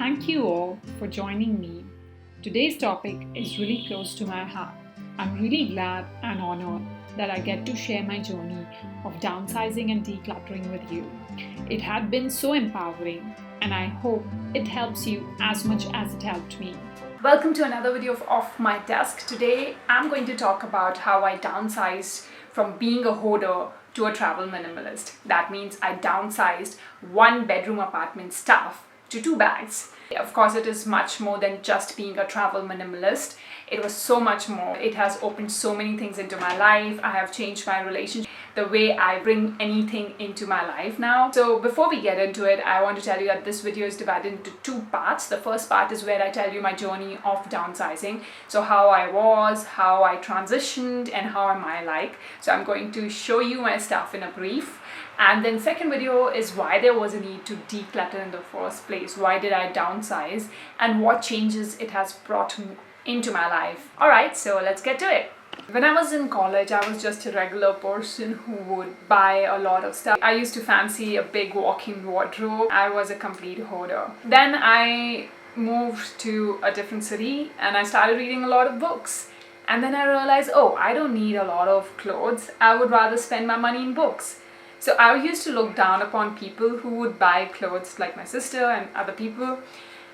Thank you all for joining me. Today's topic is really close to my heart. I'm really glad and honored that I get to share my journey of downsizing and decluttering with you. It had been so empowering, and I hope it helps you as much as it helped me. Welcome to another video of Off My Desk. Today I'm going to talk about how I downsized from being a hoarder to a travel minimalist. That means I downsized one bedroom apartment stuff to 2 bags. Of course, it is much more than just being a travel minimalist. It was so much more. It has opened so many things into my life. I have changed my relationship, the way I bring anything into my life now. So before we get into it, I want to tell you that this video is divided into 2 parts. The first part is where I tell you my journey of downsizing. So how I was, how I transitioned, and how am I like. So I'm going to show you my stuff in a brief. And then second video is why there was a need to declutter in the first place. Why did I downsize and what changes it has brought into my life. Alright, so let's get to it. When I was in college, I was just a regular person who would buy a lot of stuff. I used to fancy a big walk-in wardrobe. I was a complete hoarder. Then I moved to a different city and I started reading a lot of books. And then I realized, oh, I don't need a lot of clothes. I would rather spend my money in books. So I used to look down upon people who would buy clothes like my sister and other people.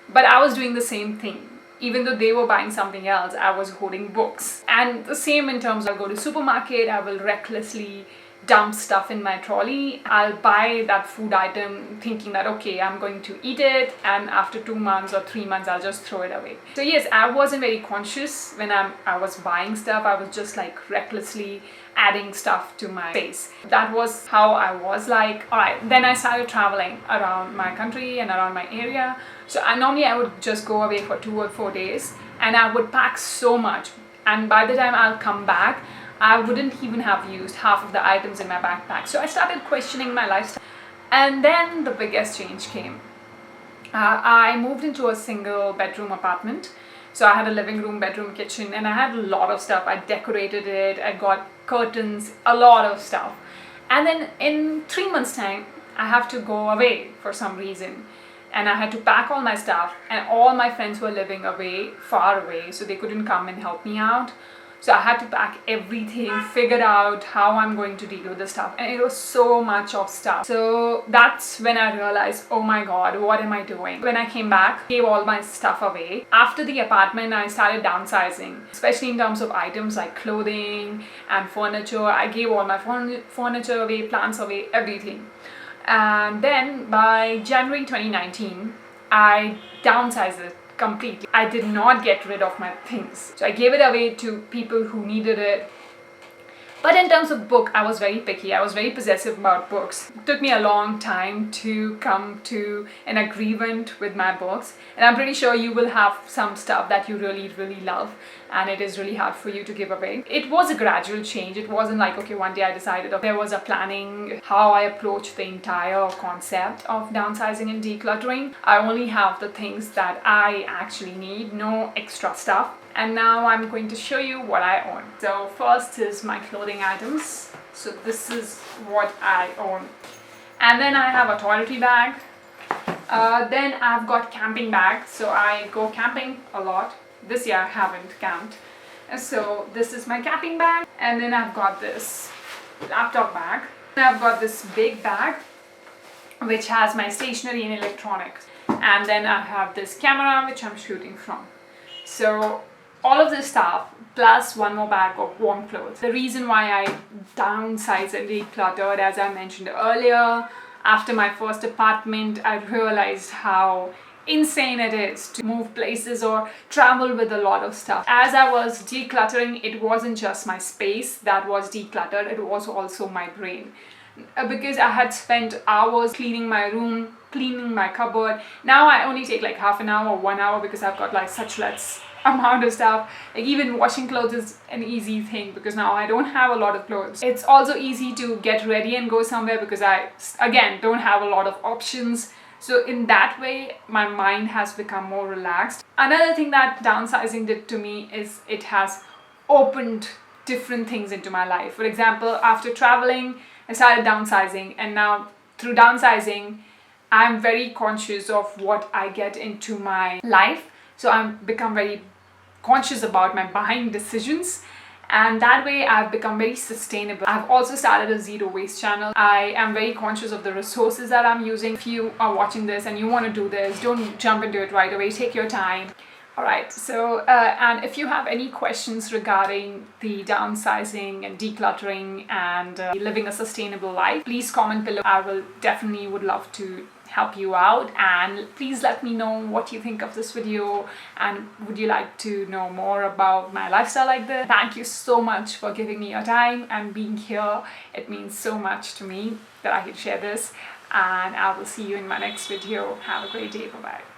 But I was doing the same thing. Even though they were buying something else, I was hoarding books. And the same in terms of I'll go to supermarket, I will recklessly dump stuff in my trolley. I'll buy that food item thinking that, okay, I'm going to eat it. And after 2 months or 3 months, I'll just throw it away. So yes, I wasn't very conscious when I was buying stuff. I was just like recklessly adding stuff to my space. That was how I was like. Alright, then I started traveling around my country and around my area. So normally I would just go away for 2 or 4 days and I would pack so much. And by the time I'll come back, I wouldn't even have used half of the items in my backpack. So I started questioning my lifestyle. And then the biggest change came. I moved into a single bedroom apartment. So I had a living room, bedroom, kitchen, and I had a lot of stuff. I decorated it, I got curtains, a lot of stuff. And then in 3 months' time, I have to go away for some reason. And I had to pack all my stuff, and all my friends were living away, far away, so they couldn't come and help me out. So I had to pack everything, figure out how I'm going to deal with the stuff. And it was so much of stuff. So that's when I realized, oh my God, what am I doing? When I came back, gave all my stuff away. After the apartment, I started downsizing, especially in terms of items like clothing and furniture. I gave all my furniture away, plants away, everything. And then by January 2019, I downsized it completely. I did not get rid of my things. So I gave it away to people who needed it. But in terms of book, I was very picky. I was very possessive about books. It took me a long time to come to an agreement with my books. And I'm pretty sure you will have some stuff that you really, really love. And it is really hard for you to give away. It was a gradual change. It wasn't like, okay, one day I decided. There was a planning, how I approached the entire concept of downsizing and decluttering. I only have the things that I actually need, no extra stuff. And now I'm going to show you what I own. So first is my clothing items. So this is what I own. And then I have a toiletry bag. Then I've got camping bags. So I go camping a lot. This year I haven't camped. So this is my camping bag. And then I've got this laptop bag. And I've got this big bag which has my stationery and electronics. And then I have this camera which I'm shooting from. So all of this stuff plus one more bag of warm clothes. The reason why I downsized and decluttered, as I mentioned earlier, after my first apartment, I realized how insane it is to move places or travel with a lot of stuff. As I was decluttering, it wasn't just my space that was decluttered, it was also my brain. Because I had spent hours cleaning my room, cleaning my cupboard. Now I only take like half an hour or 1 hour because I've got like such less amount of stuff. Like even washing clothes is an easy thing because now I don't have a lot of clothes. It's also easy to get ready and go somewhere because I, again, don't have a lot of options. So in that way, my mind has become more relaxed. Another thing that downsizing did to me is it has opened different things into my life. For example, after traveling, I started downsizing, and now through downsizing, I'm very conscious of what I get into my life. So I've become very conscious about my buying decisions, and that way I've become very sustainable. I've also started a zero waste channel. I am very conscious of the resources that I'm using. If you are watching this and you want to do this, don't jump into it right away. Take your time. All right, so and if you have any questions regarding the downsizing and decluttering and living a sustainable life, please comment below. I will definitely would love to help you out, and please let me know what you think of this video, and would you like to know more about my lifestyle like this. Thank you so much for giving me your time and being here. It means so much to me that I can share this, and I will see you in my next video. Have a great day. Bye bye.